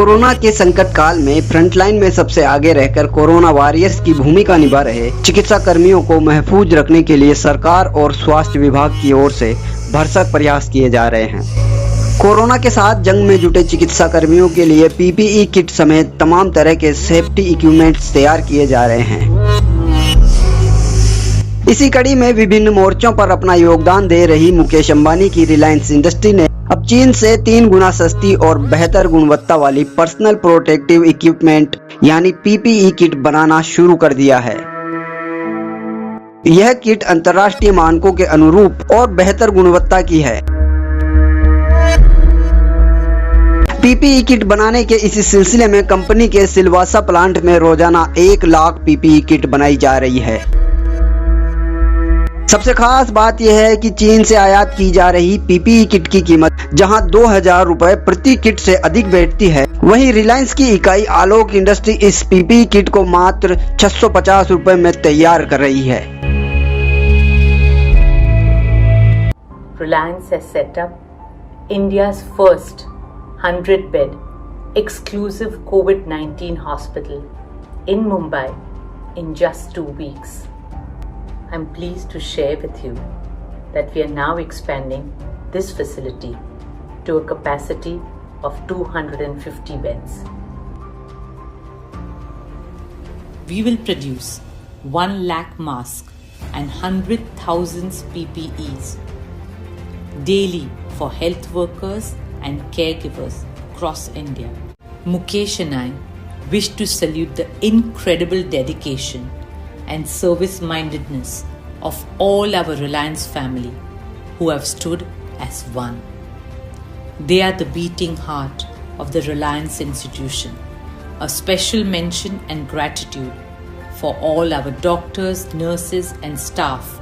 Corona के संकट काल में फ्रंटलाइन में सबसे आगे रहकर कोरोना वॉरियर्स की भूमिका निभा रहे चिकित्सा कर्मियों को महफूज रखने के लिए सरकार और स्वास्थ्य विभाग की ओर से भरसक प्रयास किए जा रहे हैं। कोरोना के साथ जंग में जुटे चिकित्सा कर्मियों के लिए पीपीई किट समेत तमाम तरह के सेफ्टी इक्विपमेंट्स तैयार किए जा रहे हैं। इसी कड़ी में विभिन्न मोर्चों पर अपना योगदान दे रही मुकेश अंबानी की रिलायंस इंडस्ट्री ने अब चीन से 3 गुना सस्ती और बेहतर गुणवत्ता वाली पर्सनल प्रोटेक्टिव इक्विपमेंट यानी पीपीई किट बनाना शुरू कर दिया है। यह किट अंतर्राष्ट्रीय मानकों के अनुरूप और बेहतर गुणवत्ता की है। पीपीई किट बनाने के इसी सिलसिले में कंपनी के सिलवासा प्लांट में रोजाना 1 लाख पीपीई किट बनाई जा रही है। सबसे खास बात यह है कि चीन से आयात की जा रही पीपीई किट की कीमत जहां 2000 रुपए प्रति किट से अधिक बैठती है, वहीं रिलायंस की इकाई आलोक इंडस्ट्री इस पीपीई किट को मात्र 650 रुपए में तैयार कर रही है। Reliance has set up India's first 100-bed exclusive COVID-19 hospital in Mumbai in just 2 weeks. I'm pleased to share with you that we are now expanding this facility to a capacity of 250 beds. We will produce 1 lakh masks and 100,000 PPEs daily for health workers and caregivers across India. Mukesh and I wish to salute the incredible dedication and service-mindedness of all our Reliance family who have stood as one. They are the beating heart of the Reliance institution. A special mention and gratitude for all our doctors, nurses and staff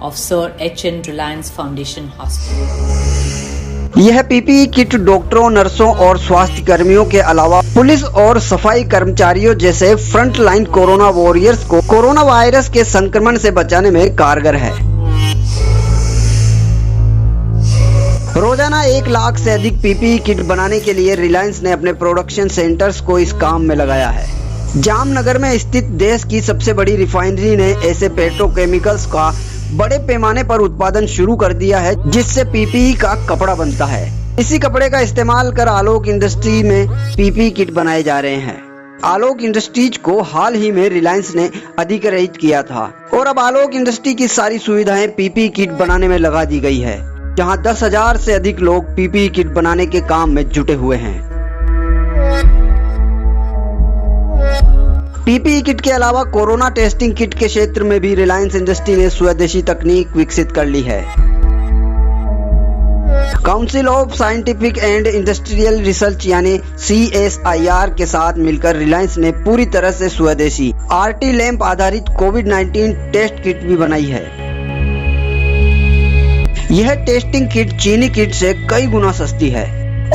of Sir H.N. Reliance Foundation Hospital. यह PPE kit डॉक्टरों, नर्सों और स्वास्थ्य कर्मियों के अलावा police और सफाई कर्मचारियों जैसे फ्रंट लाइन कोरोना वॉरियर्स को कोरोना वायरस के संक्रमण से बचाने में कारगर है। रोजाना 1 लाख से अधिक पीपीई किट बनाने के लिए रिलायंस ने अपने प्रोडक्शन सेंटर्स को इस काम में लगाया है। जामनगर में स्थित देश की सबसे बड़ी रिफाइनरी ने ऐसे पेट्रोकेमिकल्स का बड़े पैमाने पर उत्पादन शुरू कर दिया है जिससे पीपीई का कपड़ा बनता है। इसी कपड़े का इस्तेमाल कर आलोक इंडस्ट्री में पीपीई किट बनाए जा रहे हैं। आलोक इंडस्ट्रीज को हाल ही में रिलायंस ने अधिग्रहित किया था और अब आलोक इंडस्ट्री की सारी सुविधाएं पीपीई किट बनाने में लगा दी गई है, जहां 10,000 से अधिक लोग पीपीई किट बनाने के काम में जुटे हुए हैं। पीपीई किट के अलावा कोरोना टेस्टिंग किट के क्षेत्र में भी रिलायंस इंडस्ट्री ने स्वदेशी तकनीक विकसित कर ली है। Council of scientific and industrial research यानी CSIR के साथ मिलकर रिलायंस ने पूरी तरह से स्वदेशी RT लैंप आधारित कोविड-19 टेस्ट किट भी बनाई है। यह टेस्टिंग किट चीनी किट से कई गुना सस्ती है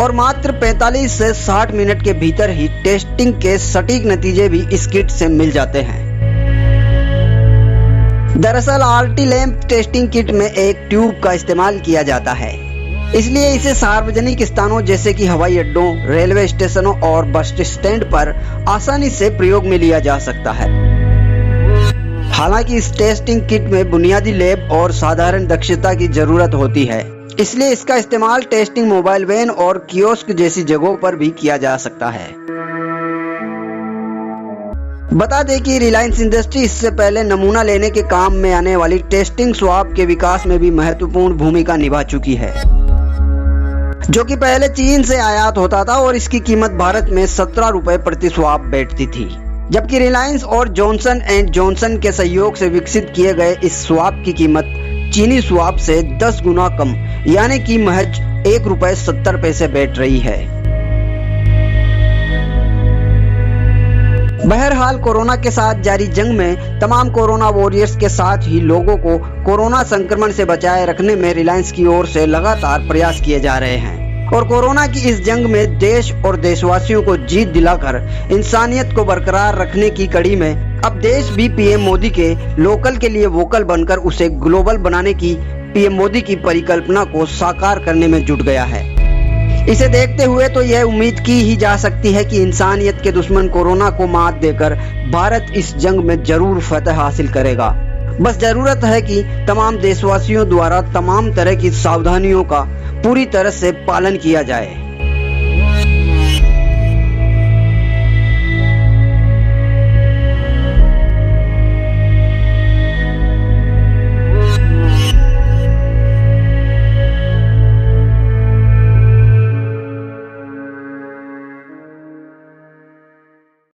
और मात्र 45 से 60 मिनट के भीतर ही टेस्टिंग के सटीक नतीजे भी इस किट से मिल जाते हैं। दरअसल RT लैंप टेस्टिंग किट में एक ट्यूब का इस्तेमाल किया जाता है, इसलिए इसे सार्वजनिक स्थानों जैसे कि हवाई अड्डों, रेलवे स्टेशनों और बस स्टैंड पर आसानी से प्रयोग में लिया जा सकता है। हालांकि इस टेस्टिंग किट में बुनियादी लैब और साधारण दक्षता की जरूरत होती है, इसलिए इसका इस्तेमाल टेस्टिंग मोबाइल वैन और कियोस्क जैसी जगहों पर भी किया जा सकता है। बता दें कि रिलायंस इंडस्ट्री इससे पहले नमूना लेने के काम में आने वाली टेस्टिंग स्वाब के विकास में भी महत्वपूर्ण भूमिका निभा चुकी है, जो कि पहले चीन से आयात होता था और इसकी कीमत भारत में 17 रुपए प्रति स्वाब बैठती थी, जबकि रिलायंस और जॉनसन एंड जॉनसन के सहयोग से विकसित किए गए इस स्वाब की कीमत चीनी स्वाब से 10 गुना कम यानी कि महज 1 रुपए 70 पैसे बैठ रही है। बहरहाल कोरोना के साथ जारी जंग में तमाम कोरोना वॉरियर्स के साथ ही लोगों को कोरोना संक्रमण से बचाए रखने में रिलायंस की ओर से लगातार प्रयास किए जा रहे हैं और कोरोना की इस जंग में देश और देशवासियों को जीत दिलाकर इंसानियत को बरकरार रखने की कड़ी में अब देश भी पीएम मोदी के लोकल के लिए वोकल बनकर उसे ग्लोबल बनाने की पीएम मोदी की परिकल्पना को साकार करने में जुट गया है। इसे देखते हुए तो यह उम्मीद की ही जा सकती है कि इंसानियत के दुश्मन कोरोना को मात देकर भारत इस जंग में जरूर फतह हासिल करेगा। बस जरूरत है कि तमाम देशवासियों द्वारा तमाम तरह की सावधानियों का पूरी तरह से पालन किया जाए।